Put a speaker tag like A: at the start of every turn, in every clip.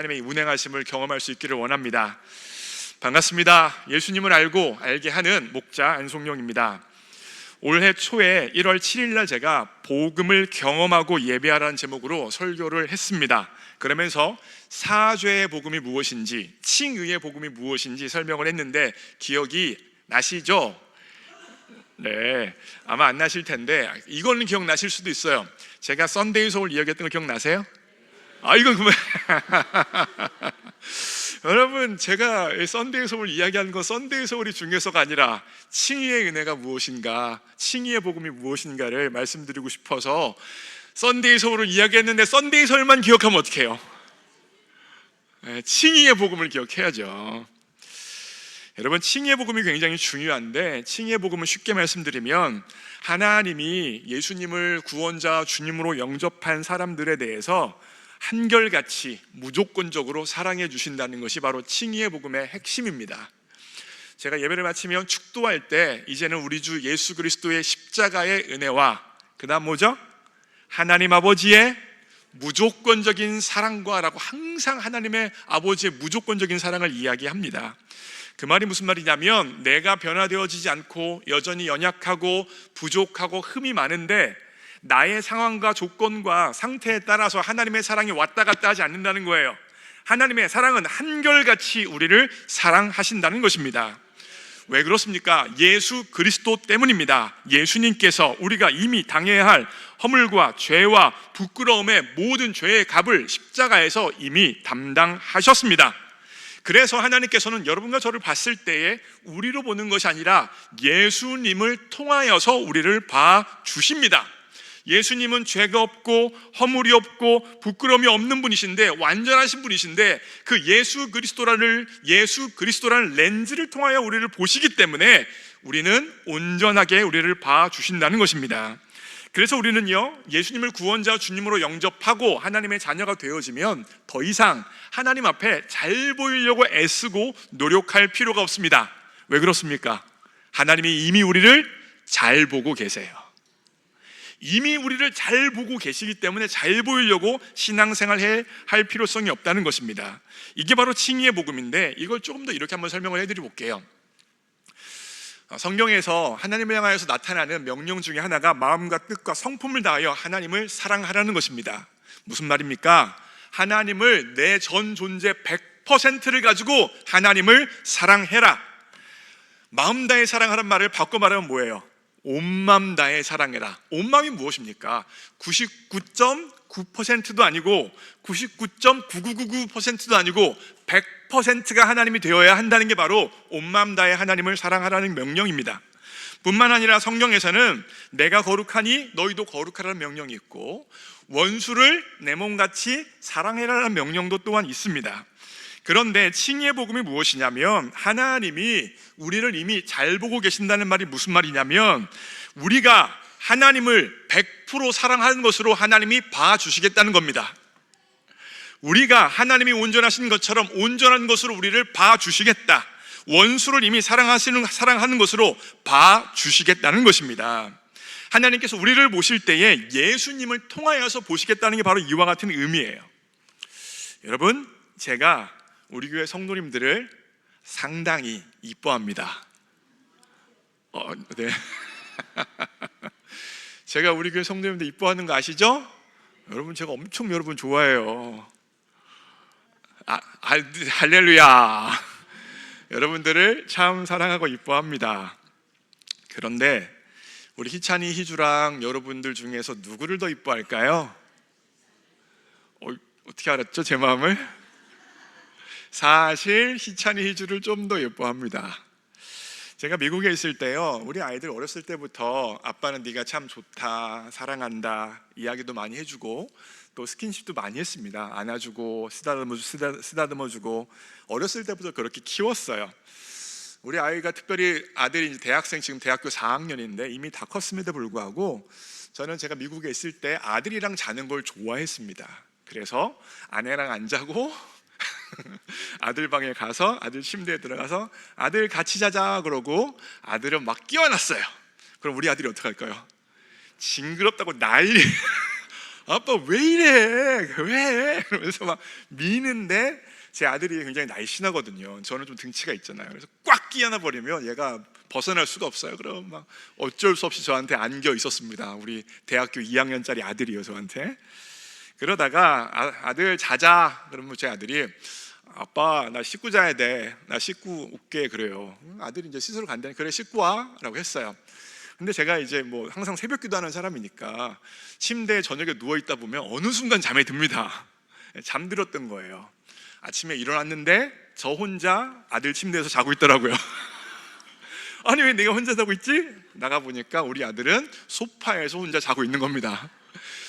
A: 하나님의 운행하심을 경험할 수 있기를 원합니다. 반갑습니다. 예수님을 알게 하는 목자 안송영입니다. 올해 초에 1월 7일 날 제가 복음을 경험하고 예배하라는 제목으로 설교를 했습니다. 그러면서 사죄의 복음이 무엇인지, 칭의의 복음이 무엇인지 설명을 했는데 기억이 나시죠? 네, 아마 안 나실 텐데 이거는 기억나실 수도 있어요. 제가 썬데이 소울 이야기했던 거 기억나세요? 이건 그만. 여러분, 제가 썬데이 소울 이야기하는 건 썬데이 소울이 중요해서가 아니라 칭의의 은혜가 무엇인가, 칭의의 복음이 무엇인가를 말씀드리고 싶어서 썬데이 소울을 이야기했는데 썬데이 소울만 기억하면 어떡해요? 칭의의 복음을 기억해야죠. 여러분, 칭의의 복음이 굉장히 중요한데, 칭의의 복음은 쉽게 말씀드리면 하나님이 예수님을 구원자 주님으로 영접한 사람들에 대해서 한결같이 무조건적으로 사랑해 주신다는 것이 바로 칭의의 복음의 핵심입니다. 제가 예배를 마치면 축도할 때 이제는 우리 주 예수 그리스도의 십자가의 은혜와 그 다음 뭐죠? 하나님 아버지의 무조건적인 사랑과 라고 항상 하나님의 아버지의 무조건적인 사랑을 이야기합니다. 그 말이 무슨 말이냐면, 내가 변화되어지지 않고 여전히 연약하고 부족하고 흠이 많은데 나의 상황과 조건과 상태에 따라서 하나님의 사랑이 왔다 갔다 하지 않는다는 거예요. 하나님의 사랑은 한결같이 우리를 사랑하신다는 것입니다. 왜 그렇습니까? 예수 그리스도 때문입니다. 예수님께서 우리가 이미 당해야 할 허물과 죄와 부끄러움의 모든 죄의 값을 십자가에서 이미 담당하셨습니다. 그래서 하나님께서는 여러분과 저를 봤을 때에 우리로 보는 것이 아니라 예수님을 통하여서 우리를 봐주십니다. 예수님은 죄가 없고 허물이 없고 부끄러움이 없는 분이신데, 완전하신 분이신데, 그 예수 그리스도라는 렌즈를 통하여 우리를 보시기 때문에 우리는 온전하게 우리를 봐주신다는 것입니다. 그래서 우리는요, 예수님을 구원자 주님으로 영접하고 하나님의 자녀가 되어지면 더 이상 하나님 앞에 잘 보이려고 애쓰고 노력할 필요가 없습니다. 왜 그렇습니까? 하나님이 이미 우리를 잘 보고 계세요. 이미 우리를 잘 보고 계시기 때문에 잘 보이려고 신앙생활 할 필요성이 없다는 것입니다. 이게 바로 칭의의 복음인데, 이걸 조금 더 이렇게 한번 설명을 해드려 볼게요. 성경에서 하나님을 향하여서 나타나는 명령 중에 하나가 마음과 뜻과 성품을 다하여 하나님을 사랑하라는 것입니다. 무슨 말입니까? 하나님을 내 전 존재 100%를 가지고 하나님을 사랑해라. 마음 다해 사랑하라는 말을 바꿔 말하면 뭐예요? 온 마음 다해 사랑해라. 온 마음이 무엇입니까? 99.9%도 아니고 99.9999%도 아니고 100%가 하나님이 되어야 한다는 게 바로 온 마음 다해 하나님을 사랑하라는 명령입니다. 뿐만 아니라 성경에서는 내가 거룩하니 너희도 거룩하라는 명령이 있고, 원수를 내 몸같이 사랑해라는 명령도 또한 있습니다. 그런데 칭의의 복음이 무엇이냐면, 하나님이 우리를 이미 잘 보고 계신다는 말이 무슨 말이냐면, 우리가 하나님을 100% 사랑하는 것으로 하나님이 봐주시겠다는 겁니다. 우리가 하나님이 온전하신 것처럼 온전한 것으로 우리를 봐주시겠다. 원수를 이미 사랑하는 것으로 봐주시겠다는 것입니다. 하나님께서 우리를 보실 때에 예수님을 통하여서 보시겠다는 게 바로 이와 같은 의미예요. 여러분, 제가 우리 교회 성도님들을 상당히 이뻐합니다. 네. 제가 우리 교회 성도님들 이뻐하는 거 아시죠? 여러분, 제가 엄청 여러분 좋아해요. 할렐루야. 여러분들을 참 사랑하고 이뻐합니다. 그런데 우리 희찬이, 희주랑 여러분들 중에서 누구를 더 이뻐할까요? 어떻게 알았죠? 제 마음을? 사실 희찬이, 희주를 좀 더 예뻐합니다. 제가 미국에 있을 때요, 우리 아이들 어렸을 때부터 아빠는 네가 참 좋다, 사랑한다 이야기도 많이 해주고, 또 스킨십도 많이 했습니다. 안아주고 쓰다듬어주고 어렸을 때부터 그렇게 키웠어요. 우리 아이가, 특별히 아들이 대학생, 지금 대학교 4학년인데 이미 다 컸음에도 불구하고 저는 제가 미국에 있을 때 아들이랑 자는 걸 좋아했습니다. 그래서 아내랑 안 자고 아들 방에 가서, 아들 침대에 들어가서 아들 같이 자자 그러고 아들은 막 끼워놨어요. 그럼 우리 아들이 어떡할까요? 징그럽다고 난리. 아빠 왜 이래? 왜? 그러면서 막 미는데 제 아들이 굉장히 날씬하거든요. 저는 좀 등치가 있잖아요. 그래서 꽉 끼안아 버리면 얘가 벗어날 수가 없어요. 그럼 막 어쩔 수 없이 저한테 안겨 있었습니다. 우리 대학교 2학년짜리 아들이요, 저한테. 그러다가 아들 자자. 그러면 제 아들이 아빠 나 씻고 자야 돼. 나 씻고 올게. 그래요. 아들이 이제 씻으러 간다니 그래 씻고 와라고 했어요. 근데 제가 이제 뭐 항상 새벽 기도하는 사람이니까 침대에 저녁에 누워 있다 보면 어느 순간 잠에 듭니다. 잠들었던 거예요. 아침에 일어났는데 저 혼자 아들 침대에서 자고 있더라고요. 아니 왜 내가 혼자 자고 있지? 나가 보니까 우리 아들은 소파에서 혼자 자고 있는 겁니다.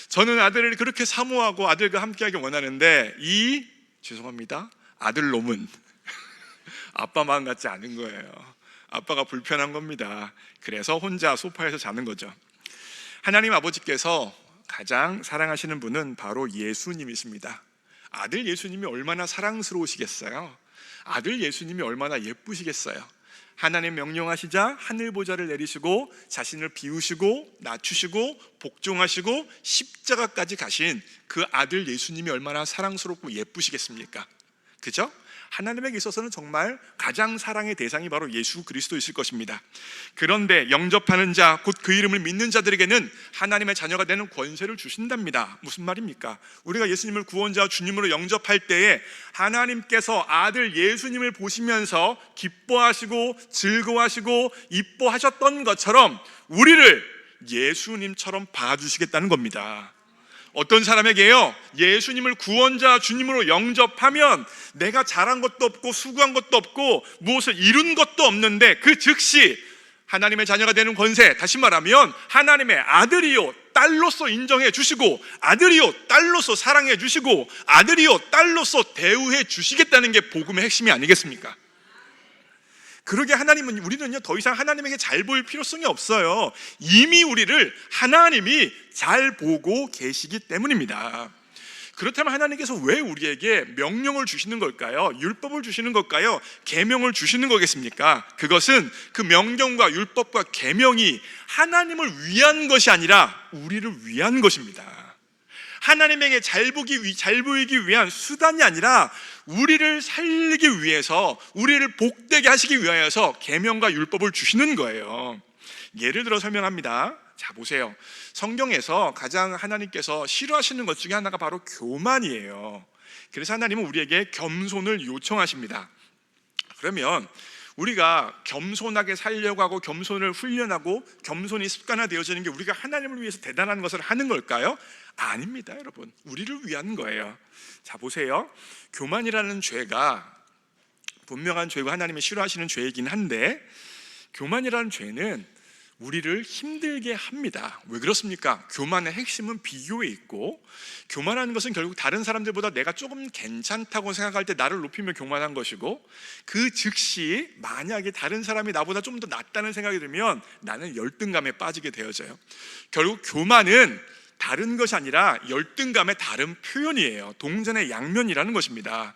A: 저는 아들을 그렇게 사모하고 아들과 함께하기 원하는데 죄송합니다, 아들 놈은 아빠 마음 같지 않은 거예요. 아빠가 불편한 겁니다. 그래서 혼자 소파에서 자는 거죠. 하나님 아버지께서 가장 사랑하시는 분은 바로 예수님이십니다. 아들 예수님이 얼마나 사랑스러우시겠어요? 아들 예수님이 얼마나 예쁘시겠어요? 하나님 명령하시자 하늘 보좌를 내리시고 자신을 비우시고 낮추시고 복종하시고 십자가까지 가신 그 아들 예수님이 얼마나 사랑스럽고 예쁘시겠습니까? 그죠? 하나님에게 있어서는 정말 가장 사랑의 대상이 바로 예수 그리스도이실 것입니다. 그런데 영접하는 자, 곧 그 이름을 믿는 자들에게는 하나님의 자녀가 되는 권세를 주신답니다. 무슨 말입니까? 우리가 예수님을 구원자 주님으로 영접할 때에 하나님께서 아들 예수님을 보시면서 기뻐하시고 즐거워하시고 이뻐하셨던 것처럼 우리를 예수님처럼 봐주시겠다는 겁니다. 어떤 사람에게요, 예수님을 구원자 주님으로 영접하면 내가 잘한 것도 없고 수고한 것도 없고 무엇을 이룬 것도 없는데 그 즉시 하나님의 자녀가 되는 권세, 다시 말하면 하나님의 아들이요 딸로서 인정해 주시고 아들이요 딸로서 사랑해 주시고 아들이요 딸로서 대우해 주시겠다는 게 복음의 핵심이 아니겠습니까? 그러게 우리는요 더 이상 하나님에게 잘 보일 필요성이 없어요. 이미 우리를 하나님이 잘 보고 계시기 때문입니다. 그렇다면 하나님께서 왜 우리에게 명령을 주시는 걸까요? 율법을 주시는 걸까요? 계명을 주시는 거겠습니까? 그것은 그 명령과 율법과 계명이 하나님을 위한 것이 아니라 우리를 위한 것입니다. 하나님에게 잘 보이기 위한 수단이 아니라 우리를 살리기 위해서, 우리를 복되게 하시기 위하여서 계명과 율법을 주시는 거예요. 예를 들어 설명합니다. 자, 보세요. 성경에서 가장 하나님께서 싫어하시는 것 중에 하나가 바로 교만이에요. 그래서 하나님은 우리에게 겸손을 요청하십니다. 그러면 우리가 겸손하게 살려고 하고 겸손을 훈련하고 겸손이 습관화되어지는 게 우리가 하나님을 위해서 대단한 것을 하는 걸까요? 아닙니다, 여러분. 우리를 위한 거예요. 자, 보세요. 교만이라는 죄가 분명한 죄고 하나님이 싫어하시는 죄이긴 한데, 교만이라는 죄는 우리를 힘들게 합니다. 왜 그렇습니까? 교만의 핵심은 비교에 있고, 교만하는 것은 결국 다른 사람들보다 내가 조금 괜찮다고 생각할 때 나를 높이면 교만한 것이고, 그 즉시 만약에 다른 사람이 나보다 좀 더 낫다는 생각이 들면 나는 열등감에 빠지게 되어져요. 결국 교만은 다른 것이 아니라 열등감의 다른 표현이에요. 동전의 양면이라는 것입니다.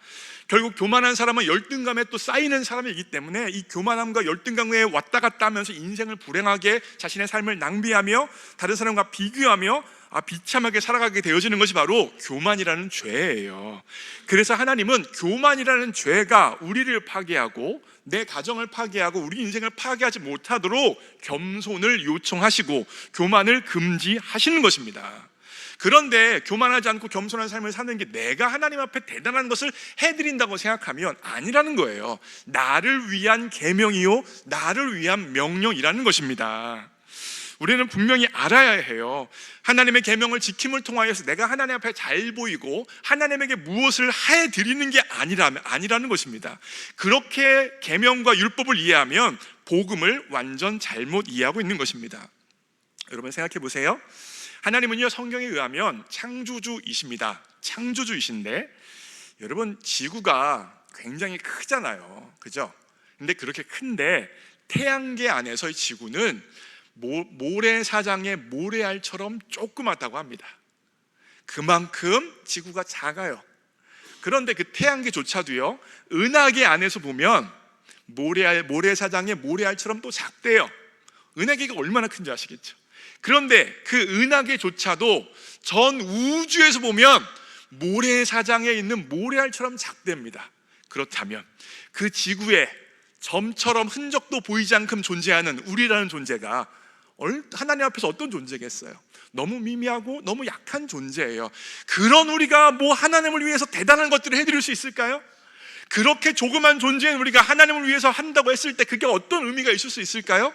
A: 결국 교만한 사람은 열등감에 또 쌓이는 사람이기 때문에 이 교만함과 열등감에 왔다 갔다 하면서 인생을 불행하게, 자신의 삶을 낭비하며 다른 사람과 비교하며 비참하게 살아가게 되어지는 것이 바로 교만이라는 죄예요. 그래서 하나님은 교만이라는 죄가 우리를 파괴하고 내 가정을 파괴하고 우리 인생을 파괴하지 못하도록 겸손을 요청하시고 교만을 금지하시는 것입니다. 그런데 교만하지 않고 겸손한 삶을 사는 게 내가 하나님 앞에 대단한 것을 해드린다고 생각하면 아니라는 거예요. 나를 위한 계명이요 나를 위한 명령이라는 것입니다. 우리는 분명히 알아야 해요. 하나님의 계명을 지킴을 통하여서 내가 하나님 앞에 잘 보이고 하나님에게 무엇을 해드리는 게 아니라는 것입니다. 그렇게 계명과 율법을 이해하면 복음을 완전 잘못 이해하고 있는 것입니다. 여러분 생각해 보세요. 하나님은요 성경에 의하면 창조주이십니다. 창조주이신데 여러분 지구가 굉장히 크잖아요, 그죠? 근데 그렇게 큰데 태양계 안에서의 지구는 모래사장의 모래알처럼 조그맣다고 합니다. 그만큼 지구가 작아요. 그런데 그 태양계조차도요 은하계 안에서 보면 모래사장의 모래알처럼 또 작대요. 은하계가 얼마나 큰지 아시겠죠? 그런데 그 은하계조차도 전 우주에서 보면 모래사장에 있는 모래알처럼 작답니다. 그렇다면 그 지구에 점처럼 흔적도 보이지 않게 존재하는 우리라는 존재가 하나님 앞에서 어떤 존재겠어요? 너무 미미하고 너무 약한 존재예요. 그런 우리가 뭐 하나님을 위해서 대단한 것들을 해드릴 수 있을까요? 그렇게 조그만 존재인 우리가 하나님을 위해서 한다고 했을 때 그게 어떤 의미가 있을 수 있을까요?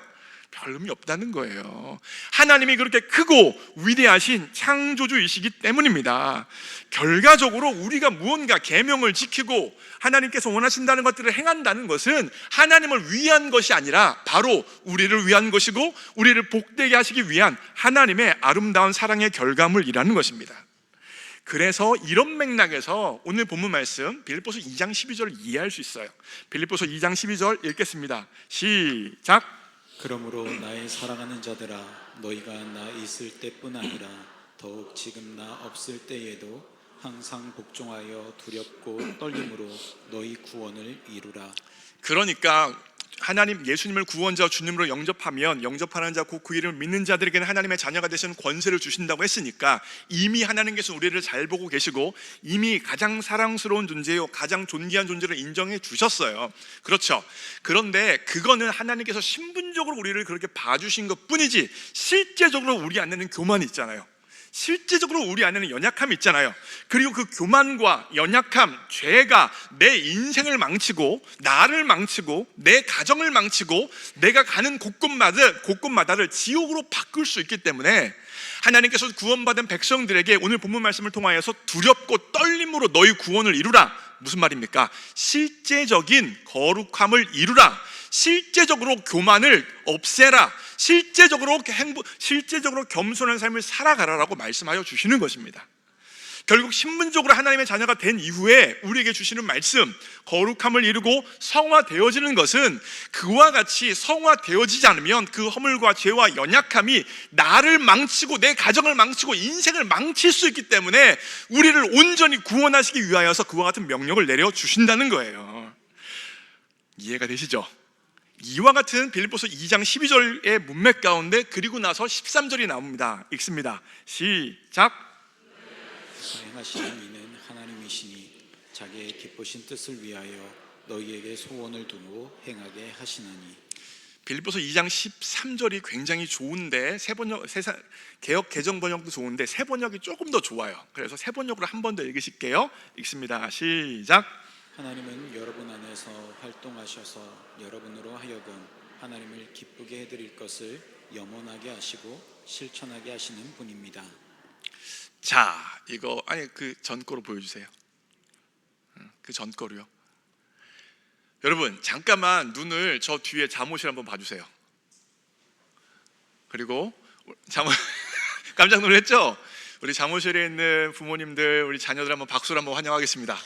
A: 별 의미 없다는 거예요. 하나님이 그렇게 크고 위대하신 창조주이시기 때문입니다. 결과적으로 우리가 무언가 계명을 지키고 하나님께서 원하신다는 것들을 행한다는 것은 하나님을 위한 것이 아니라 바로 우리를 위한 것이고 우리를 복되게 하시기 위한 하나님의 아름다운 사랑의 결과물이라는 것입니다. 그래서 이런 맥락에서 오늘 본문 말씀 빌립보서 2장 12절을 이해할 수 있어요. 빌립보서 2장 12절 읽겠습니다. 시작.
B: 그러므로 나의 사랑하는 자들아, 너희가 나 있을 때뿐 아니라 더욱 지금 나 없을 때에도 항상 복종하여 두렵고 떨림으로 너희 구원을 이루라.
A: 그러니까 하나님 예수님을 구원자 주님으로 영접하는 자 곧 그 이름을 믿는 자들에게는 하나님의 자녀가 되시는 권세를 주신다고 했으니까 이미 하나님께서 우리를 잘 보고 계시고 이미 가장 사랑스러운 존재요 가장 존귀한 존재를 인정해 주셨어요. 그렇죠. 그런데 그거는 하나님께서 신분적으로 우리를 그렇게 봐주신 것 뿐이지 실제적으로 우리 안에는 교만이 있잖아요. 실제적으로 우리 안에는 연약함이 있잖아요. 그리고 그 교만과 연약함, 죄가 내 인생을 망치고 나를 망치고 내 가정을 망치고 내가 가는 곳곳마다를 지옥으로 바꿀 수 있기 때문에 하나님께서 구원받은 백성들에게 오늘 본문 말씀을 통하여서 두렵고 떨림으로 너희 구원을 이루라. 무슨 말입니까? 실제적인 거룩함을 이루라. 실제적으로 교만을 없애라. 실제적으로 겸손한 삶을 살아가라라고 말씀하여 주시는 것입니다. 결국 신분적으로 하나님의 자녀가 된 이후에 우리에게 주시는 말씀, 거룩함을 이루고 성화되어지는 것은 그와 같이 성화되어지지 않으면 그 허물과 죄와 연약함이 나를 망치고 내 가정을 망치고 인생을 망칠 수 있기 때문에 우리를 온전히 구원하시기 위하여서 그와 같은 명령을 내려주신다는 거예요. 이해가 되시죠? 이와 같은 빌립보서 2장 12절의 문맥 가운데 그리고 나서 13절이 나옵니다. 읽습니다. 시작.
B: 행하시는 이는 하나님이시니 자기의 기쁘신 뜻을 위하여 너희에게 소원을 두고 행하게 하시나니.
A: 빌립보서 2장 13절이 굉장히 좋은데 개역 개정 번역도 좋은데 새 번역이 조금 더 좋아요. 그래서 새 번역으로 한 번 더 읽으실게요. 읽습니다. 시작.
B: 하나님은 여러분 안에서 활동하셔서 여러분으로 하여금 하나님을 기쁘게 해드릴 것을 염원하게 하시고 실천하게 하시는 분입니다.
A: 자, 이거 그 전 거로 보여주세요. 그 전 거로요. 여러분 잠깐만 눈을 저 뒤에 잠옷을 한번 봐주세요. 그리고 깜짝 놀랐죠? 우리 잠옷실에 있는 부모님들, 우리 자녀들 한번 박수로 한번 환영하겠습니다.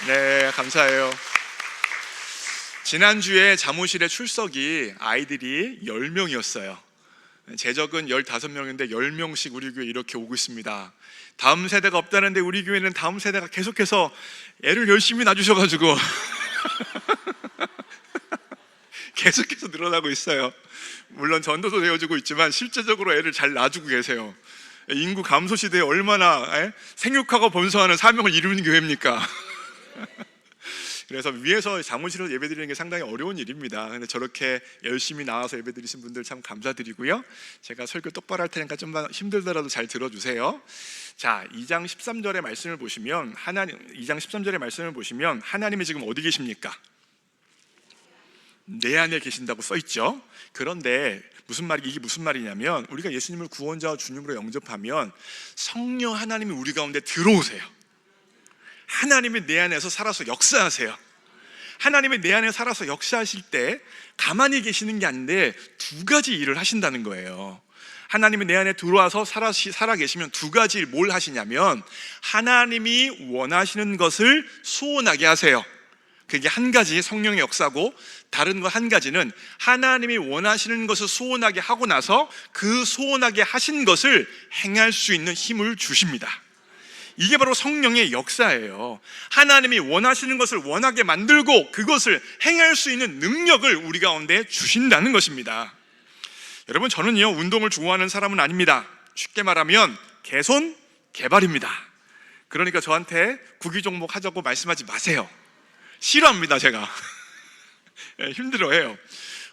A: 네, 감사해요. 지난주에 잠옷실에 출석이 아이들이 10명이었어요. 제적은 15명인데 10명씩 우리 교회 이렇게 오고 있습니다. 다음 세대가 없다는데 우리 교회는 다음 세대가 계속해서 애를 열심히 낳아주셔가지고 계속해서 늘어나고 있어요. 물론 전도도 되어지고 있지만 실제적으로 애를 잘 낳아주고 계세요. 인구 감소 시대에 얼마나 생육하고 번성하는 사명을 이루는 교회입니까? 그래서 위에서 잠옷실에서 예배드리는 게 상당히 어려운 일입니다. 근데 저렇게 열심히 나와서 예배드리신 분들 참 감사드리고요. 제가 설교 똑바로 할 테니까 좀만 힘들더라도 잘 들어주세요. 자, 2장 13절의 말씀을 보시면 2장 13절의 말씀을 보시면 하나님이 지금 어디 계십니까? 내 안에 계신다고 써 있죠. 그런데 이게 무슨 말이냐면 우리가 예수님을 구원자와 주님으로 영접하면 성령 하나님이 우리 가운데 들어오세요. 하나님이 내 안에서 살아서 역사하세요. 하나님이 내 안에 살아서 역사하실 때 가만히 계시는 게 아닌데 두 가지 일을 하신다는 거예요. 하나님이 내 안에 들어와서 살아 계시면 두 가지 일 뭘 하시냐면 하나님이 원하시는 것을 소원하게 하세요. 그게 한 가지 성령의 역사고, 다른 거 한 가지는 하나님이 원하시는 것을 소원하게 하고 나서 그 소원하게 하신 것을 행할 수 있는 힘을 주십니다. 이게 바로 성령의 역사예요. 하나님이 원하시는 것을 원하게 만들고 그것을 행할 수 있는 능력을 우리 가운데 주신다는 것입니다. 여러분, 저는요 운동을 좋아하는 사람은 아닙니다. 쉽게 말하면 개손 개발입니다. 그러니까 저한테 구기 종목 하자고 말씀하지 마세요. 싫어합니다 제가. 힘들어해요.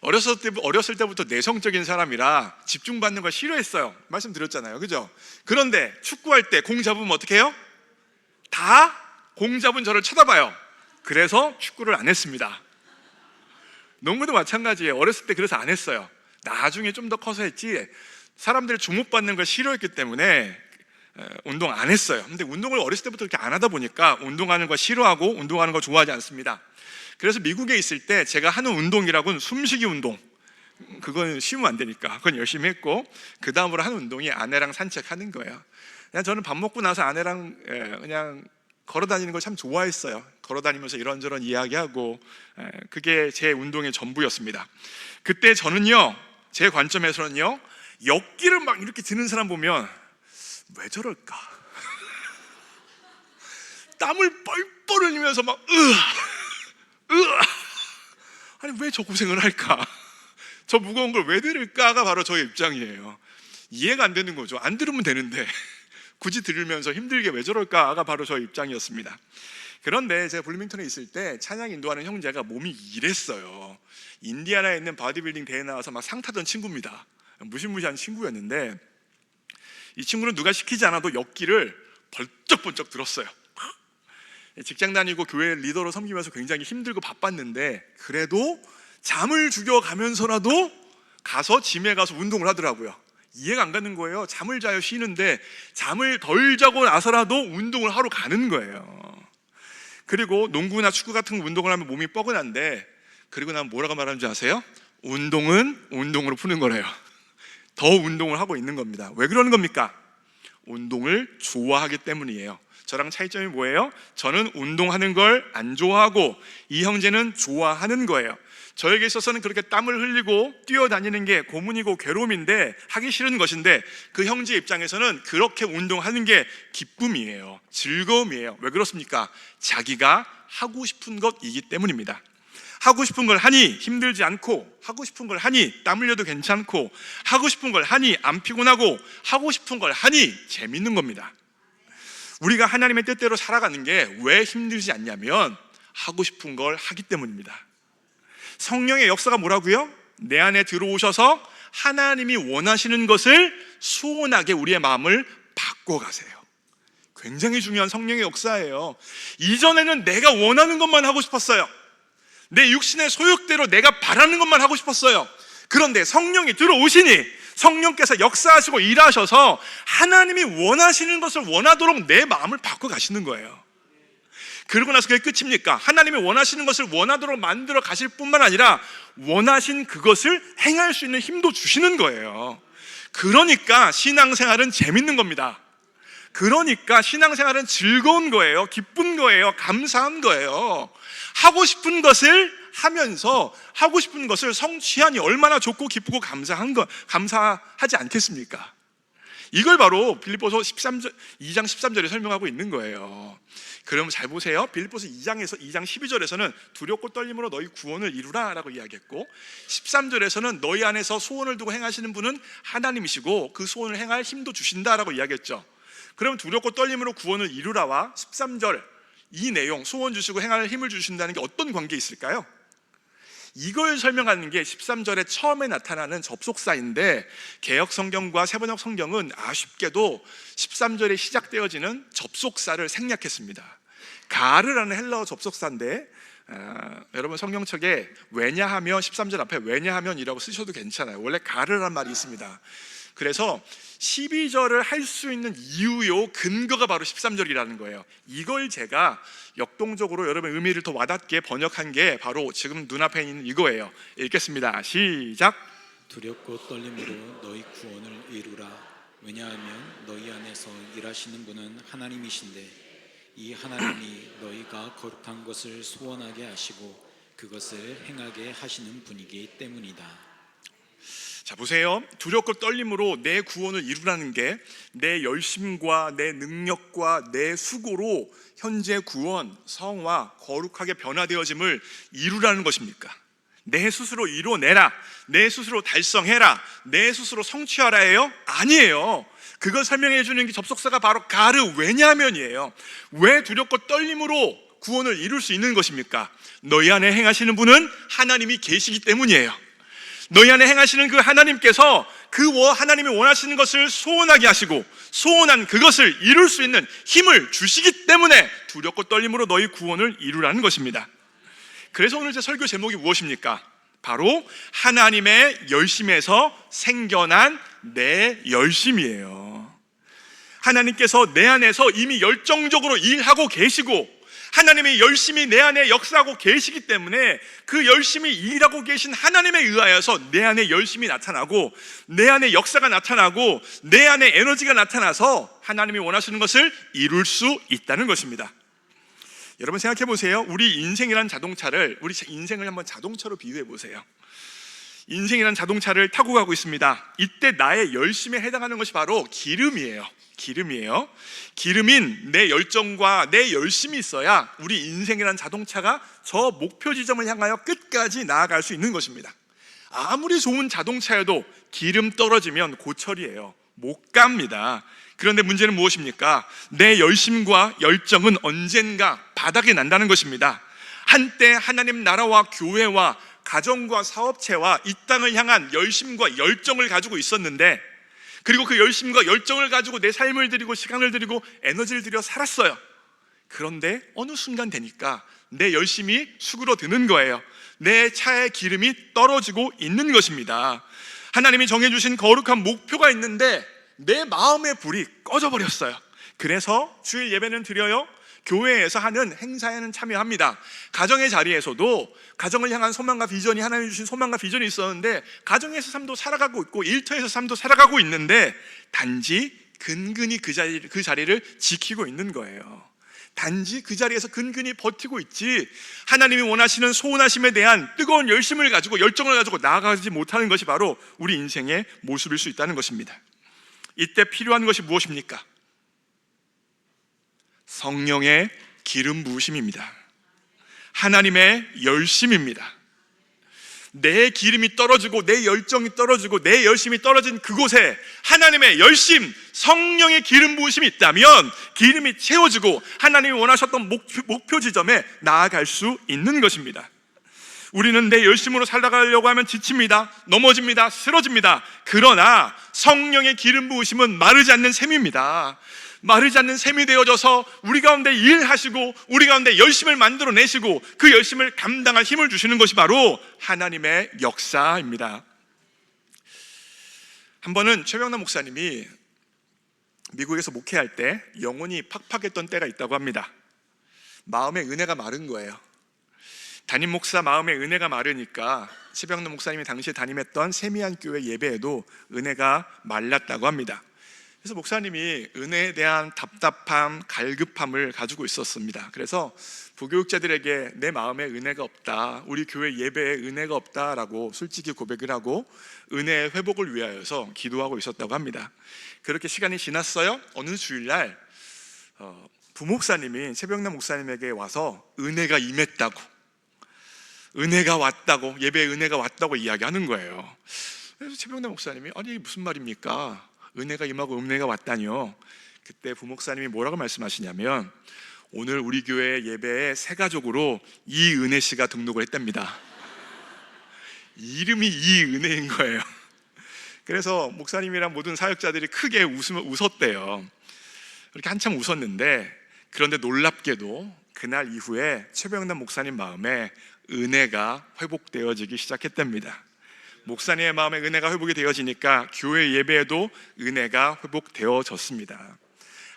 A: 어렸을 때부터 내성적인 사람이라 집중받는 걸 싫어했어요. 말씀드렸잖아요, 그죠? 그런데 축구할 때 공 잡으면 어떻게 해요? 다 공 잡은 저를 쳐다봐요. 그래서 축구를 안 했습니다. 농구도 마찬가지예요. 어렸을 때 그래서 안 했어요. 나중에 좀 더 커서 했지, 사람들이 주목받는 걸 싫어했기 때문에 운동 안 했어요. 근데 운동을 어렸을 때부터 그렇게 안 하다 보니까 운동하는 거 싫어하고 운동하는 거 좋아하지 않습니다. 그래서 미국에 있을 때 제가 하는 운동이라고는 숨쉬기 운동, 그건 쉬우면 안 되니까 그건 열심히 했고, 그 다음으로 하는 운동이 아내랑 산책하는 거예요. 그냥 저는 밥 먹고 나서 아내랑 그냥 걸어 다니는 걸 참 좋아했어요. 걸어 다니면서 이런저런 이야기하고, 그게 제 운동의 전부였습니다. 그때 저는요, 제 관점에서는요, 역기를 막 이렇게 드는 사람 보면 왜 저럴까? 땀을 뻘뻘 흘리면서 막 아니 왜 저 고생을 할까? 저 무거운 걸 왜 들을까가 바로 저의 입장이에요. 이해가 안 되는 거죠. 안 들으면 되는데 굳이 들으면서 힘들게 왜 저럴까가 바로 저의 입장이었습니다. 그런데 제가 블루밍턴에 있을 때 찬양 인도하는 형제가 몸이 이랬어요. 인디아나에 있는 바디빌딩 대회 나와서 막 상 타던 친구입니다. 무시무시한 친구였는데, 이 친구는 누가 시키지 않아도 역기를 번쩍번쩍 들었어요. 직장 다니고 교회 리더로 섬기면서 굉장히 힘들고 바빴는데, 그래도 잠을 죽여가면서라도 가서 짐에 가서 운동을 하더라고요. 이해가 안 가는 거예요. 잠을 자요 쉬는데 잠을 덜 자고 나서라도 운동을 하러 가는 거예요. 그리고 농구나 축구 같은 운동을 하면 몸이 뻐근한데, 그리고 나면 뭐라고 말하는지 아세요? 운동은 운동으로 푸는 거래요. 더 운동을 하고 있는 겁니다. 왜 그러는 겁니까? 운동을 좋아하기 때문이에요. 저랑 차이점이 뭐예요? 저는 운동하는 걸 안 좋아하고 이 형제는 좋아하는 거예요. 저에게 있어서는 그렇게 땀을 흘리고 뛰어다니는 게 고문이고 괴로움인데, 하기 싫은 것인데, 그 형제 입장에서는 그렇게 운동하는 게 기쁨이에요. 즐거움이에요. 왜 그렇습니까? 자기가 하고 싶은 것이기 때문입니다. 하고 싶은 걸 하니 힘들지 않고, 하고 싶은 걸 하니 땀 흘려도 괜찮고, 하고 싶은 걸 하니 안 피곤하고, 하고 싶은 걸 하니 재밌는 겁니다. 우리가 하나님의 뜻대로 살아가는 게 왜 힘들지 않냐면 하고 싶은 걸 하기 때문입니다. 성령의 역사가 뭐라고요? 내 안에 들어오셔서 하나님이 원하시는 것을 소원하게 우리의 마음을 바꿔가세요. 굉장히 중요한 성령의 역사예요. 이전에는 내가 원하는 것만 하고 싶었어요. 내 육신의 소욕대로 내가 바라는 것만 하고 싶었어요. 그런데 성령이 들어오시니 성령께서 역사하시고 일하셔서 하나님이 원하시는 것을 원하도록 내 마음을 바꿔가시는 거예요. 그러고 나서 그게 끝입니까? 하나님이 원하시는 것을 원하도록 만들어 가실 뿐만 아니라 원하신 그것을 행할 수 있는 힘도 주시는 거예요. 그러니까 신앙생활은 재밌는 겁니다. 그러니까 신앙생활은 즐거운 거예요. 기쁜 거예요. 감사한 거예요. 하고 싶은 것을 하면서 하고 싶은 것을 성취하니 얼마나 좋고 기쁘고 감사하지 않겠습니까? 이걸 바로 빌립보서 2장 13절에 설명하고 있는 거예요. 그러면 잘 보세요. 빌립보서 2장 12절에서는 두렵고 떨림으로 너희 구원을 이루라 라고 이야기했고, 13절에서는 너희 안에서 소원을 두고 행하시는 분은 하나님이시고 그 소원을 행할 힘도 주신다라고 이야기했죠. 그럼 두렵고 떨림으로 구원을 이루라와 13절 이 내용, 소원 주시고 행할 힘을 주신다는 게 어떤 관계에 있을까요? 이걸 설명하는 게 13절에 처음에 나타나는 접속사인데, 개역 성경과 세번역 성경은 아쉽게도 13절에 시작되어지는 접속사를 생략했습니다. 가르라는 헬라어 접속사인데, 여러분 성경책에 왜냐하면 13절 앞에 왜냐하면이라고 쓰셔도 괜찮아요. 원래 가르라는 말이 있습니다. 그래서 12절을 할 수 있는 이유요 근거가 바로 13절이라는 거예요. 이걸 제가 역동적으로 여러분의 의미를 더 와닿게 번역한 게 바로 지금 눈앞에 있는 이거예요. 읽겠습니다. 시작.
B: 두렵고 떨림으로 너희 구원을 이루라. 왜냐하면 너희 안에서 일하시는 분은 하나님이신데 이 하나님이 너희가 거룩한 것을 소원하게 하시고 그것을 행하게 하시는 분이기 때문이다.
A: 자 보세요. 두렵고 떨림으로 내 구원을 이루라는 게 내 열심과 내 능력과 내 수고로 현재 구원, 성화, 거룩하게 변화되어짐을 이루라는 것입니까? 내 스스로 이뤄내라, 내 스스로 달성해라, 내 스스로 성취하라예요? 아니에요. 그걸 설명해 주는 게 접속사가 바로 가르 왜냐하면이에요. 왜 두렵고 떨림으로 구원을 이룰 수 있는 것입니까? 너희 안에 행하시는 분은 하나님이 계시기 때문이에요. 너희 안에 행하시는 그 하나님께서 하나님이 원하시는 것을 소원하게 하시고 소원한 그것을 이룰 수 있는 힘을 주시기 때문에 두렵고 떨림으로 너희 구원을 이루라는 것입니다. 그래서 오늘 제 설교 제목이 무엇입니까? 바로 하나님의 열심에서 생겨난 내 열심이에요. 하나님께서 내 안에서 이미 열정적으로 일하고 계시고 하나님이 열심히 내 안에 역사하고 계시기 때문에 그 열심히 일하고 계신 하나님에 의하여서 내 안에 열심이 나타나고 내 안에 역사가 나타나고 내 안에 에너지가 나타나서 하나님이 원하시는 것을 이룰 수 있다는 것입니다. 여러분 생각해 보세요. 우리 인생이란 자동차를, 우리 인생을 한번 자동차로 비유해 보세요. 인생이란 자동차를 타고 가고 있습니다. 이때 나의 열심에 해당하는 것이 바로 기름이에요. 기름인 내 열정과 내 열심이 있어야 우리 인생이란 자동차가 저 목표 지점을 향하여 끝까지 나아갈 수 있는 것입니다. 아무리 좋은 자동차여도 기름 떨어지면 고철이에요. 못 갑니다. 그런데 문제는 무엇입니까? 내 열심과 열정은 언젠가 바닥이 난다는 것입니다. 한때 하나님 나라와 교회와 가정과 사업체와 이 땅을 향한 열심과 열정을 가지고 있었는데, 그리고 그 열심과 열정을 가지고 내 삶을 드리고 시간을 드리고 에너지를 들여 살았어요. 그런데 어느 순간 되니까 내 열심이 수그러드는 거예요. 내 차의 기름이 떨어지고 있는 것입니다. 하나님이 정해주신 거룩한 목표가 있는데 내 마음의 불이 꺼져버렸어요. 그래서 주일 예배는 드려요. 교회에서 하는 행사에는 참여합니다. 가정의 자리에서도 가정을 향한 소망과 비전이, 하나님이 주신 소망과 비전이 있었는데 가정에서 삶도 살아가고 있고 일터에서 삶도 살아가고 있는데 단지 근근히 그 자리를 지키고 있는 거예요. 단지 그 자리에서 근근히 버티고 있지 하나님이 원하시는 소원하심에 대한 뜨거운 열심을 가지고 열정을 가지고 나아가지 못하는 것이 바로 우리 인생의 모습일 수 있다는 것입니다. 이때 필요한 것이 무엇입니까? 성령의 기름 부으심입니다. 하나님의 열심입니다. 내 기름이 떨어지고 내 열정이 떨어지고 내 열심이 떨어진 그곳에 하나님의 열심, 성령의 기름 부으심이 있다면 기름이 채워지고 하나님이 원하셨던 목표 지점에 나아갈 수 있는 것입니다. 우리는 내 열심으로 살아가려고 하면 지칩니다. 넘어집니다. 쓰러집니다. 그러나 성령의 기름 부으심은 마르지 않는 샘입니다. 마르지 않는 샘이 되어져서 우리 가운데 일하시고 우리 가운데 열심을 만들어내시고 그 열심을 감당할 힘을 주시는 것이 바로 하나님의 역사입니다. 한 번은 최병남 목사님이 미국에서 목회할 때 영혼이 팍팍했던 때가 있다고 합니다. 마음의 은혜가 마른 거예요. 담임 목사 마음의 은혜가 마르니까 최병남 목사님이 당시에 담임했던 세미한 교회 예배에도 은혜가 말랐다고 합니다. 그래서 목사님이 은혜에 대한 답답함, 갈급함을 가지고 있었습니다. 그래서 부교육자들에게 내 마음에 은혜가 없다, 우리 교회 예배에 은혜가 없다라고 솔직히 고백을 하고 은혜의 회복을 위하여서 기도하고 있었다고 합니다. 그렇게 시간이 지났어요. 어느 주일날 부목사님이 최병남 목사님에게 와서 은혜가 임했다고, 은혜가 왔다고, 예배에 은혜가 왔다고 이야기하는 거예요. 그래서 최병남 목사님이 아니 이게 무슨 말입니까? 은혜가 임하고 은혜가 왔다니요. 그때 부목사님이 뭐라고 말씀하시냐면 오늘 우리 교회 예배에 새 가족으로 이은혜 씨가 등록을 했답니다. 이름이 이은혜인 거예요. 그래서 목사님이랑 모든 사역자들이 크게 웃었대요. 그렇게 한참 웃었는데, 그런데 놀랍게도 그날 이후에 최병남 목사님 마음에 은혜가 회복되어지기 시작했답니다. 목사님의 마음에 은혜가 회복이 되어지니까 교회 예배에도 은혜가 회복되어졌습니다.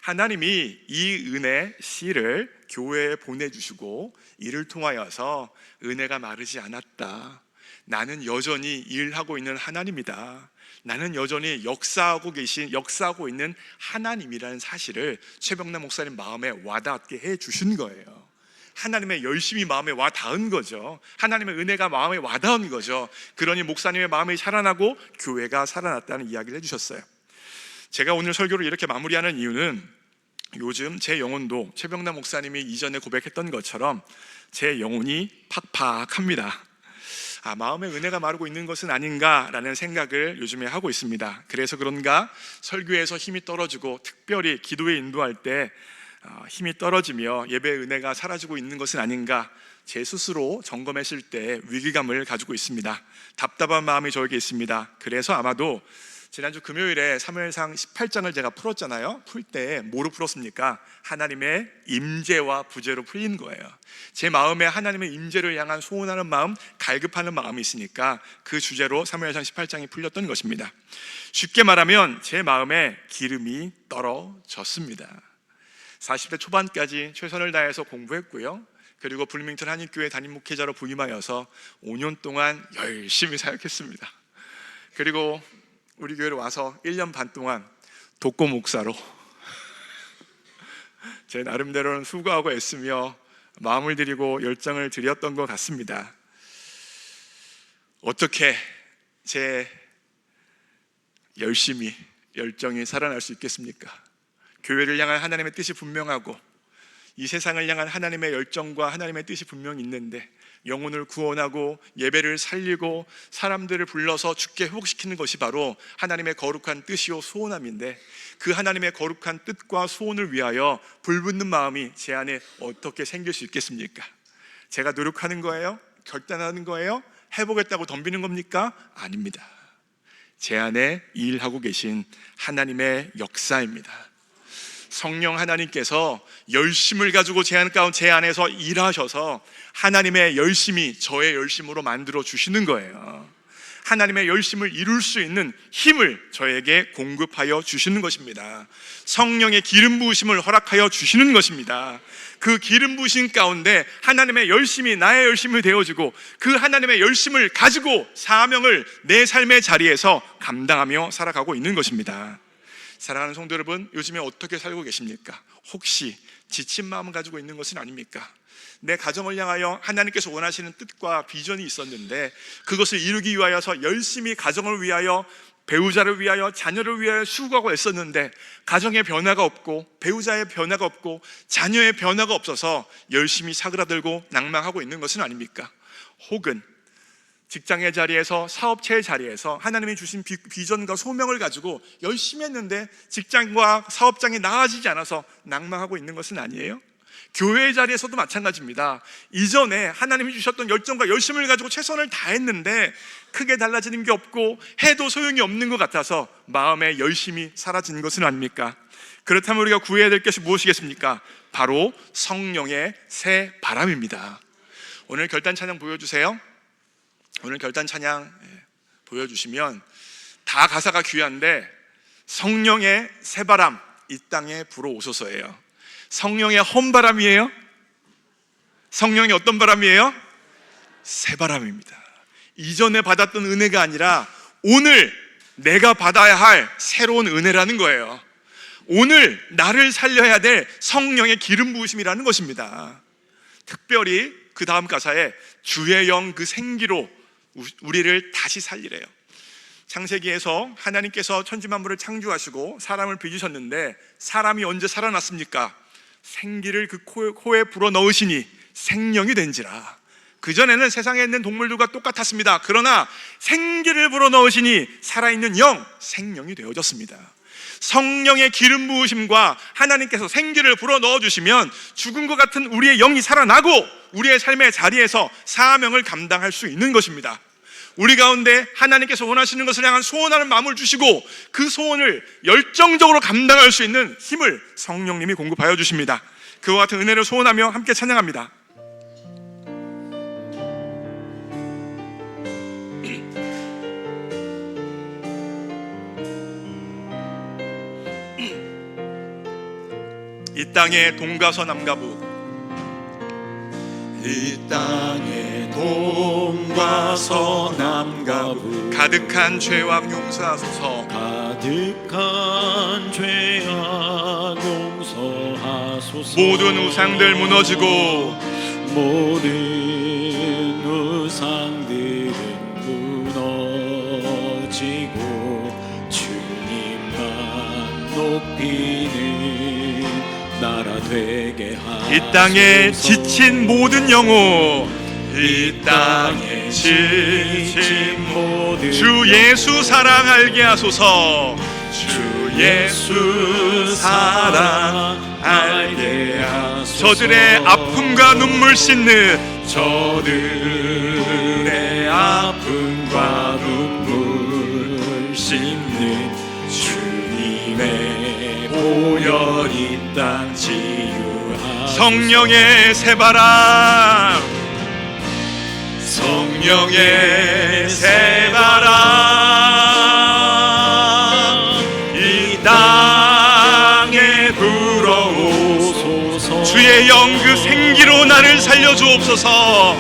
A: 하나님이 이 은혜 씨를 교회에 보내주시고 이를 통하여서 은혜가 마르지 않았다, 나는 여전히 일하고 있는 하나님이다, 나는 여전히 역사하고 있는 하나님이라는 사실을 최병남 목사님 마음에 와닿게 해주신 거예요. 하나님의 열심이 마음에 와 닿은 거죠. 하나님의 은혜가 마음에 와 닿은 거죠. 그러니 목사님의 마음이 살아나고 교회가 살아났다는 이야기를 해주셨어요. 제가 오늘 설교를 이렇게 마무리하는 이유는 요즘 제 영혼도 최병남 목사님이 이전에 고백했던 것처럼 제 영혼이 팍팍합니다. 마음의 은혜가 마르고 있는 것은 아닌가라는 생각을 요즘에 하고 있습니다. 그래서 그런가 설교에서 힘이 떨어지고 특별히 기도에 인도할 때 힘이 떨어지며 예배의 은혜가 사라지고 있는 것은 아닌가 제 스스로 점검했을 때 위기감을 가지고 있습니다. 답답한 마음이 저에게 있습니다. 그래서 아마도 지난주 금요일에 사무엘상 18장을 제가 풀었잖아요. 풀 때 뭐로 풀었습니까? 하나님의 임재와 부재로 풀린 거예요. 제 마음에 하나님의 임재를 향한 소원하는 마음, 갈급하는 마음이 있으니까 그 주제로 사무엘상 18장이 풀렸던 것입니다. 쉽게 말하면 제 마음에 기름이 떨어졌습니다. 40대 초반까지 최선을 다해서 공부했고요. 그리고 불밍턴 한인교회 담임 목회자로 부임하여서 5년 동안 열심히 사역했습니다. 그리고 우리 교회로 와서 1년 반 동안 독고 목사로 제 나름대로는 수고하고 애쓰며 마음을 들이고 열정을 들였던 것 같습니다. 어떻게 제 열정이 살아날 수 있겠습니까? 교회를 향한 하나님의 뜻이 분명하고 이 세상을 향한 하나님의 열정과 하나님의 뜻이 분명히 있는데 영혼을 구원하고 예배를 살리고 사람들을 불러서 주께 회복시키는 것이 바로 하나님의 거룩한 뜻이요 소원함인데 그 하나님의 거룩한 뜻과 소원을 위하여 불붙는 마음이 제 안에 어떻게 생길 수 있겠습니까? 제가 노력하는 거예요? 결단하는 거예요? 해보겠다고 덤비는 겁니까? 아닙니다. 제 안에 일하고 계신 하나님의 역사입니다. 성령 하나님께서 열심을 가지고 제 안에서 일하셔서 하나님의 열심이 저의 열심으로 만들어 주시는 거예요. 하나님의 열심을 이룰 수 있는 힘을 저에게 공급하여 주시는 것입니다. 성령의 기름 부으심을 허락하여 주시는 것입니다. 그 기름 부으심 가운데 하나님의 열심이 나의 열심이 되어지고 그 하나님의 열심을 가지고 사명을 내 삶의 자리에서 감당하며 살아가고 있는 것입니다. 사랑하는 성도 여러분, 요즘에 어떻게 살고 계십니까? 혹시 지친 마음을 가지고 있는 것은 아닙니까? 내 가정을 향하여 하나님께서 원하시는 뜻과 비전이 있었는데 그것을 이루기 위하여서 열심히 가정을 위하여 배우자를 위하여 자녀를 위하여 수고하고 애썼는데 가정의 변화가 없고 배우자의 변화가 없고 자녀의 변화가 없어서 열심히 사그라들고 낭망하고 있는 것은 아닙니까? 혹은 직장의 자리에서 사업체의 자리에서 하나님이 주신 비전과 소명을 가지고 열심히 했는데 직장과 사업장이 나아지지 않아서 낭망하고 있는 것은 아니에요? 교회의 자리에서도 마찬가지입니다. 이전에 하나님이 주셨던 열정과 열심을 가지고 최선을 다했는데 크게 달라지는 게 없고 해도 소용이 없는 것 같아서 마음의 열심이 사라진 것은 아닙니까? 그렇다면 우리가 구해야 될 것이 무엇이겠습니까? 바로 성령의 새 바람입니다. 오늘 결단 찬양 보여주세요. 오늘 결단 찬양 보여주시면 다 가사가 귀한데 성령의 새바람 이 땅에 불어오소서예요. 성령의 헌바람이에요? 성령의 어떤 바람이에요? 새바람입니다. 이전에 받았던 은혜가 아니라 오늘 내가 받아야 할 새로운 은혜라는 거예요. 오늘 나를 살려야 될 성령의 기름 부으심이라는 것입니다. 특별히 그 다음 가사에 주의 영 그 생기로 우리를 다시 살리래요. 창세기에서 하나님께서 천지만물을 창조하시고 사람을 빚으셨는데 사람이 언제 살아났습니까? 생기를 그 코에 불어넣으시니 생명이 된지라. 그전에는 세상에 있는 동물들과 똑같았습니다. 그러나 생기를 불어넣으시니 살아있는 영, 생명이 되어졌습니다. 성령의 기름 부으심과 하나님께서 생기를 불어넣어 주시면 죽은 것 같은 우리의 영이 살아나고 우리의 삶의 자리에서 사명을 감당할 수 있는 것입니다. 우리 가운데 하나님께서 원하시는 것을 향한 소원하는 마음을 주시고 그 소원을 열정적으로 감당할 수 있는 힘을 성령님이 공급하여 주십니다. 그와 같은 은혜를 소원하며 함께 찬양합니다. 이 땅의 동가서 남가북
B: 이 땅의 동과 서남가북
A: 가득한 죄악 용서하소서.
B: 가득한 죄악 용서하소서.
A: 모든 우상들 무너지고
B: 모든 우상들은 무너지고 주님만 높이는 나라 되게 하소서.
A: 이 땅에 지친 모든 영혼
B: 이 땅에 지친 모든
A: 주 예수 사랑 알게 하소서. 주 예수 사랑 알게 하소서. 저들의 아픔과 눈물 씻는,
B: 저들의 아픔과 눈물 씻는 주님의 보혈 이 땅 치유하소서.
A: 성령의 새바람,
B: 성령의 새바람 이 땅에 불어오소서.
A: 주의 영 그 생기로 나를 살려 주옵소서.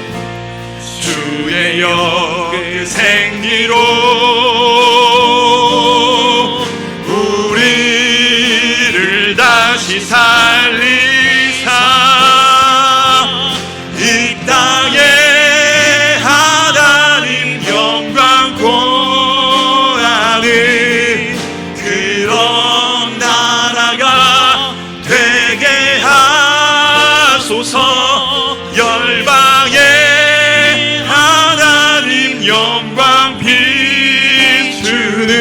B: 주의 영 그 생기로 우리를 다시 살리사 이 땅에 하나님 영광 고하는 그런 나라가 되게 하소서. 열방에 하나님 영광 비추는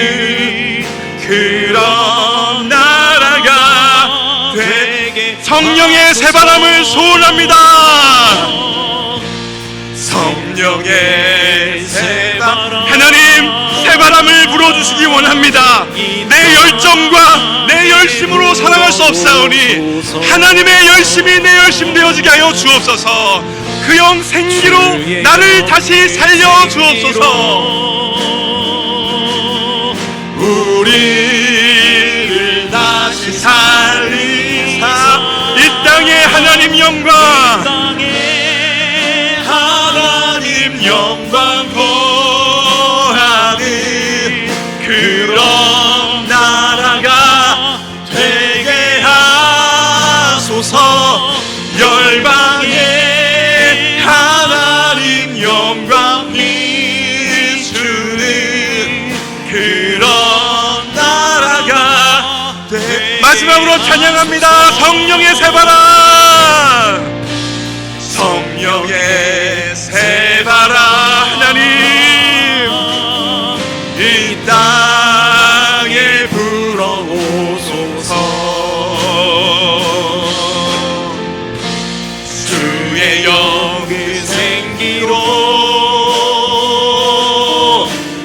B: 그런 나라가 되게.
A: 성령의 새바람을 소원합니다.
B: 성령의 새바람
A: 하나님, 새바람을 불어주시기 원합니다. 내 열정과 내 열심으로 살아갈 수 없사오니 하나님의 열심이 내 열심 되어지게 하여 주옵소서. 그 영 생기로 나를 다시 살려 주옵소서.
B: 우리를 다시 살리사
A: 이 땅에 하나님 영광,
B: 땅에 하나님 영광 거하는 그런 나라가 되게 하소서. 열방에 하나님 영광 비추는 그런 나라가 되게.
A: 마지막으로 찬양합니다. 성령의 새바람,
B: 성령의 새바람
A: 하나님,
B: 이 땅에 불어오소서. 주의 영의 생기로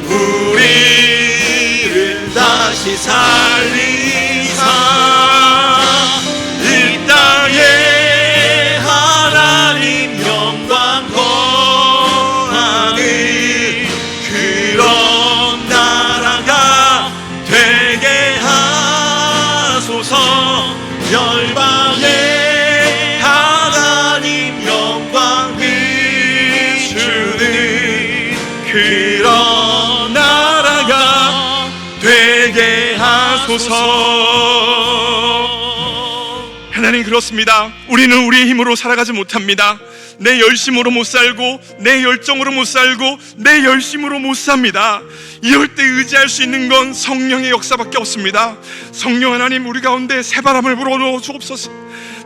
B: 우리를 다시 살리사 이 땅에 하나님 영광 거하는 그런 나라가 되게 하소서. 열방에 하나님 영광 비추는 그런 나라가 되게 하소서.
A: 하나님, 그렇습니다. 우리는 우리의 힘으로 살아가지 못합니다. 내 열심으로 못 살고 내 열정으로 못 살고 내 열심으로 못 삽니다. 이럴 때 의지할 수 있는 건 성령의 역사밖에 없습니다. 성령 하나님, 우리 가운데 새바람을 불어넣어 주옵소서.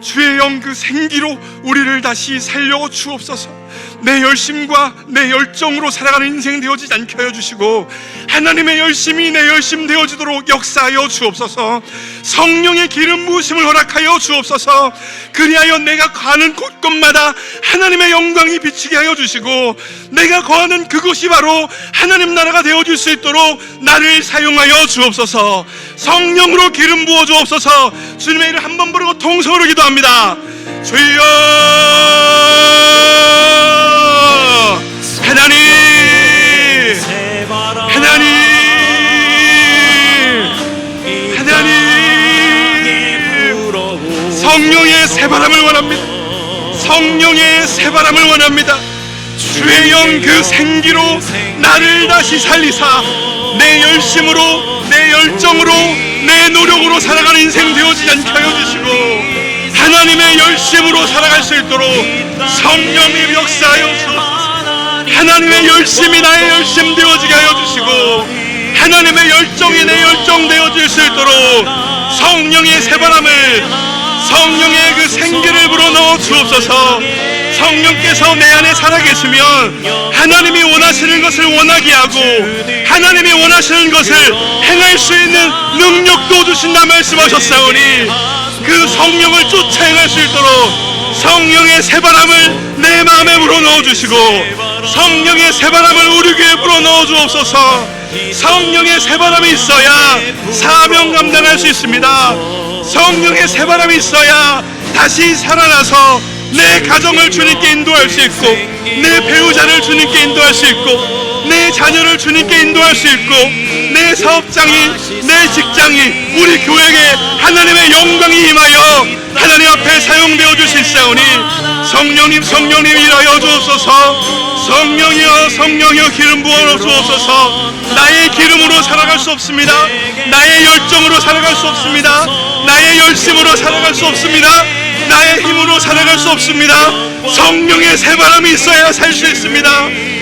A: 주의 영 그 생기로 우리를 다시 살려 주옵소서. 내 열심과 내 열정으로 살아가는 인생 되어지지 않게 하여 주시고 하나님의 열심이 내 열심 되어지도록 역사하여 주옵소서. 성령의 기름 부으심을 허락하여 주옵소서. 그리하여 내가 가는 곳곳마다 하나님의 영광이 비치게 하여 주시고 내가 거하는 그곳이 바로 하나님 나라가 되어질 수 있도록 나를 사용하여 주옵소서. 성령으로 기름 부어 주옵소서. 주님의 이름 한번 부르고 통성으로 기도합니다. 주여, 하나님, 하나님, 하나님, 성령의 새바람을 원합니다. 성령의 새바람을 원합니다. 주의 영 그 생기로 나를 다시 살리사 내 열심으로 내 열정으로 내 노력으로 살아가는 인생 되어지지 않게 하여 주시고 하나님의 열심으로 살아갈 수 있도록 성령님 역사하여 주옵소서. 하나님의 열심이 나의 열심 되어지게 하여 주시고 하나님의 열정이 내 열정 되어질 수 있도록 성령의 새바람을, 성령의 그 생기를 불어넣어 주옵소서.
C: 성령께서 내 안에 살아계시면 하나님이 원하시는 것을 원하게 하고 하나님이 원하시는 것을 행할 수 있는 능력도 주신다 말씀하셨사오니 그 성령을 쫓아 행할 수 있도록 성령의 새바람을 내 마음에 불어넣어 주시고 성령의 새바람을 우리 교회에 불어넣어 주옵소서. 성령의 새바람이 있어야 사명 감당할 수 있습니다. 성령의 새바람이 있어야 다시 살아나서 내 가정을 주님께 인도할 수 있고 내 배우자를 주님께 인도할 수 있고 내 자녀를 주님께 인도할 수 있고 내 사업장이 내 직장이 우리 교회에 하나님의 영광이 임하여 하나님 앞에 사용되어 주실사오니 성령님 일하여 주옵소서. 성령이여 기름 부어 주옵소서. 나의 기름으로 살아갈 수 없습니다. 나의 열정으로 살아갈 수 없습니다. 나의 열심으로 살아갈 수 없습니다. 나의 힘으로 살아갈 수 없습니다. 성령의 새바람이 있어야 살 수 있습니다.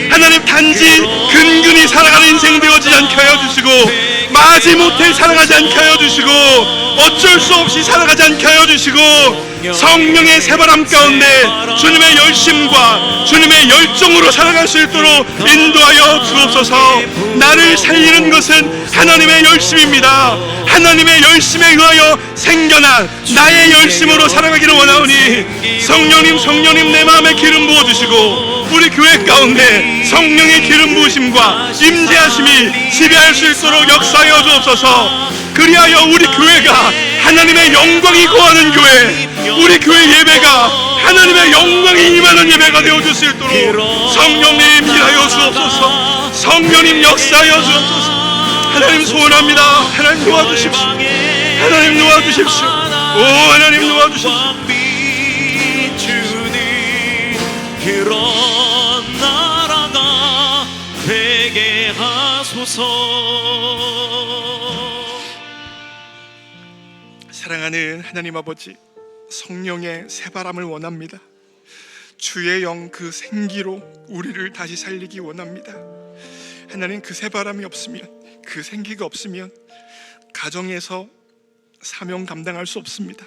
C: 하나님 단지 근근히 살아가는 인생 되어지지 않게 하여 주시고 마지못해 살아가지 않게 하여 주시고 어쩔 수 없이 살아가지 않게 하여 주시고 성령의 새바람 가운데 주님의 열심과 주님의 열정으로 살아갈 수 있도록 인도하여 주옵소서. 나를 살리는 것은 하나님의 열심입니다. 하나님의 열심에 의하여 생겨난 나의 열심으로 살아가기를 원하오니 성령님 내 마음에 기름 부어주시고 우리 교회 가운데 성령의 기름 부으심과 임재하심이 지배할 수 있도록 역사하여 주옵소서. 그리하여 우리 교회가 하나님의 영광이 거하는 교회, 우리 교회 예배가 하나님의 영광이 임하는 예배가 되어줄 수 있도록 성령님 일하여 주옵소서. 성령님 역사하여 주옵소서. 하나님 소원합니다. 하나님 도와주십시오. 하나님 도와주십시오. 오 하나님 도와주십시오.
D: 그런 나라가 되게 하소서.
A: 사랑하는 하나님 아버지, 성령의 새바람을 원합니다. 주의 영 그 생기로 우리를 다시 살리기 원합니다. 하나님 그 새바람이 없으면, 그 생기가 없으면 가정에서 사명 감당할 수 없습니다.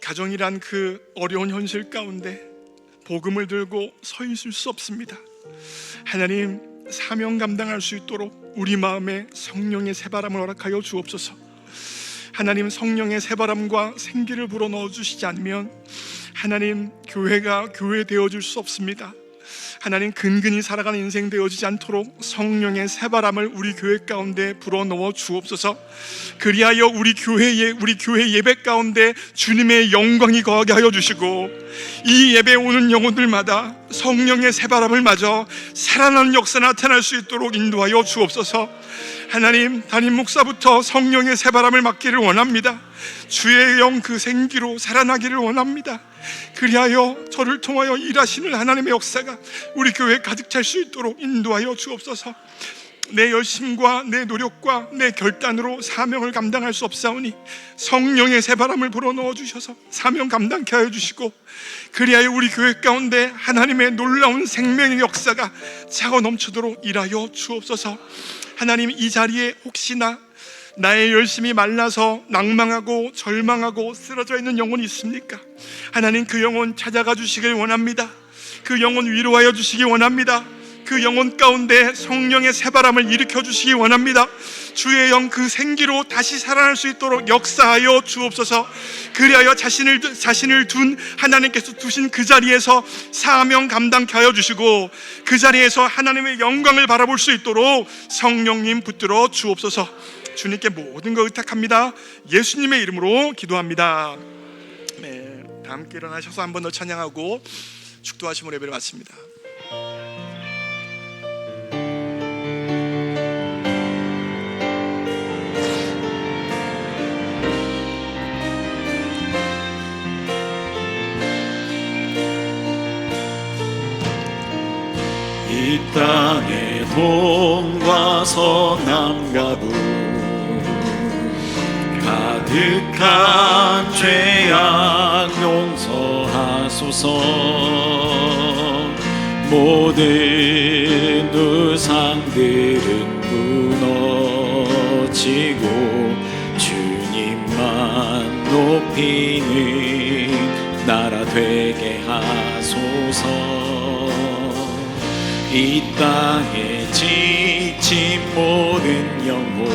A: 가정이란 그 어려운 현실 가운데 복음을 들고 서 있을 수 없습니다. 하나님 사명 감당할 수 있도록 우리 마음에 성령의 새바람을 허락하여 주옵소서. 하나님 성령의 새바람과 생기를 불어넣어 주시지 않으면 하나님 교회가 교회 되어줄 수 없습니다. 하나님 근근히 살아가는 인생 되어지지 않도록 성령의 새바람을 우리 교회 가운데 불어넣어 주옵소서. 그리하여 우리 교회 예배 가운데 주님의 영광이 거하게 하여 주시고 이 예배 오는 영혼들마다 성령의 새바람을 맞아 살아나는 역사 나타날 수 있도록 인도하여 주옵소서. 하나님 담임 목사부터 성령의 새바람을 맞기를 원합니다. 주의 영 그 생기로 살아나기를 원합니다. 그리하여 저를 통하여 일하시는 하나님의 역사가 우리 교회에 가득 찰 수 있도록 인도하여 주옵소서. 내 열심과 내 노력과 내 결단으로 사명을 감당할 수 없사오니 성령의 새바람을 불어넣어 주셔서 사명 감당케 하여 주시고 그리하여 우리 교회 가운데 하나님의 놀라운 생명의 역사가 차고 넘치도록 일하여 주옵소서. 하나님 이 자리에 혹시나 나의 열심이 말라서 낭망하고 절망하고 쓰러져 있는 영혼이 있습니까? 하나님 그 영혼 찾아가 주시길 원합니다. 그 영혼 위로하여 주시기 원합니다. 그 영혼 가운데 성령의 새바람을 일으켜 주시기 원합니다. 주의 영 그 생기로 다시 살아날 수 있도록 역사하여 주옵소서. 그리하여 자신을 둔 하나님께서 두신 그 자리에서 사명 감당케 하여 주시고 그 자리에서 하나님의 영광을 바라볼 수 있도록 성령님 붙들어 주옵소서. 주님께 모든 걸 의탁합니다. 예수님의 이름으로 기도합니다. 네, 다 함께 일어나셔서 한 번 더 찬양하고 축도하심으로 예배를 마칩니다.
D: 이 땅의 동과 서남과 북 가득한 죄악 용서하소서. 모든 우상들은 무너지고 주님만 높이는 나라 되게 하소서. 이 땅에 지친 모든 영혼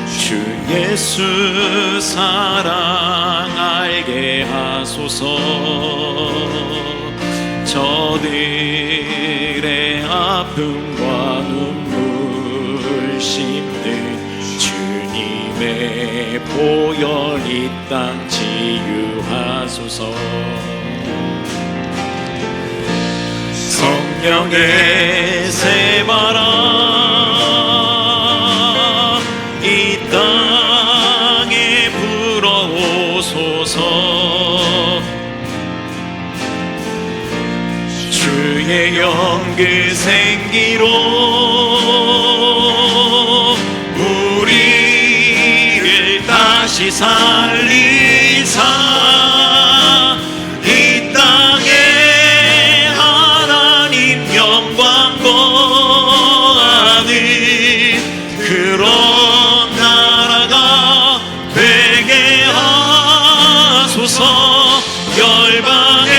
D: 주 예수 사랑 알게 하소서. 저들의 아픔과 눈물 씹는 주님의 보혈 이 땅 치유하소서. 성령의 새바람 이 땅에 불어오소서. 주의 영 그 생기로 우리를 다시 살리사 이 땅에 하나님 영광 거하는 그런 나라가 되게 하소서. 열방에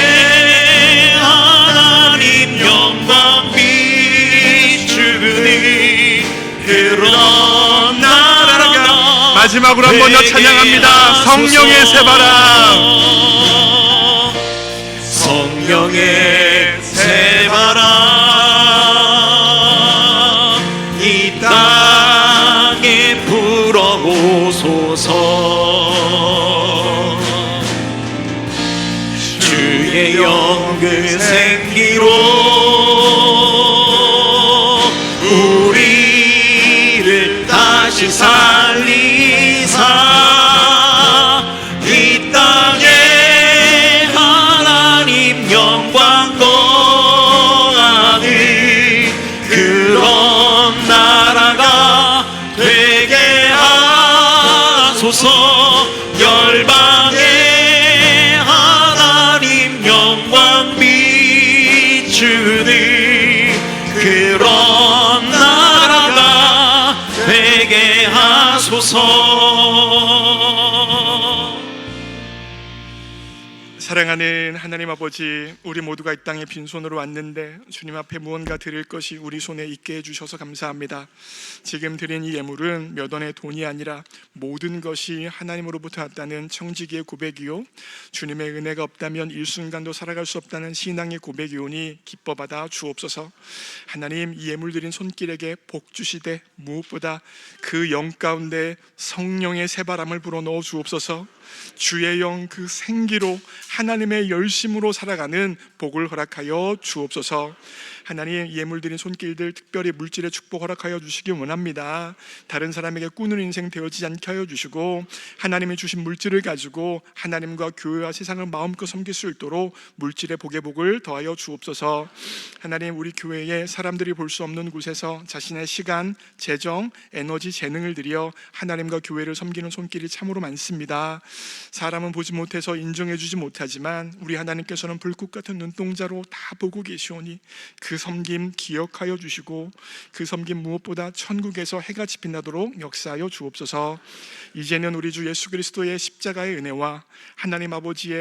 D: 하나님 영광 비추니 그런 나라가
C: 마지막으로 한 번 더 찬양합니다. 성령의 새바람.
D: 성령의 새바람 이 땅에 불어오소서. 주의 영 그 생기로 우리를 다시 살리사 이 땅에 하나님 영광 거하는 그런 나라가 되게 하소서. 열방에 하나님 영광 비추는 그런 나라가 되게 하소서.
A: 사랑하는 하나님 아버지, 우리 모두가 이 땅에 빈손으로 왔는데 주님 앞에 무언가 드릴 것이 우리 손에 있게 해주셔서 감사합니다. 지금 드린 이 예물은 몇 원의 돈이 아니라 모든 것이 하나님으로부터 왔다는 청지기의 고백이요, 주님의 은혜가 없다면 일순간도 살아갈 수 없다는 신앙의 고백이오니 기뻐 받아 주옵소서. 하나님, 이 예물 드린 손길에게 복 주시되 무엇보다 그 영 가운데 성령의 새바람을 불어넣어 주옵소서. 주의 영 그 생기로 하나님의 열심으로 살아가는 복을 허락하여 주옵소서. 하나님, 예물 드린 손길들 특별히 물질의 축복 허락하여 주시기 원합니다. 다른 사람에게 꾸는 인생 되어지지 않게 하여 주시고, 하나님이 주신 물질을 가지고 하나님과 교회와 세상을 마음껏 섬길 수 있도록 물질의 복의 복을 더하여 주옵소서. 하나님, 우리 교회에 사람들이 볼 수 없는 곳에서 자신의 시간, 재정, 에너지, 재능을 들여 하나님과 교회를 섬기는 손길이 참으로 많습니다. 사람은 보지 못해서 인정해 주지 못하지만 우리 하나님께서는 불꽃 같은 눈동자로 다 보고 계시오니 그 섬김 기억하여 주시고, 그 섬김 무엇보다 천국에서 해가 빛나도록 역사하여 주옵소서. 이제는 우리 주 예수 그리스도의 십자가의 은혜와 하나님 아버지의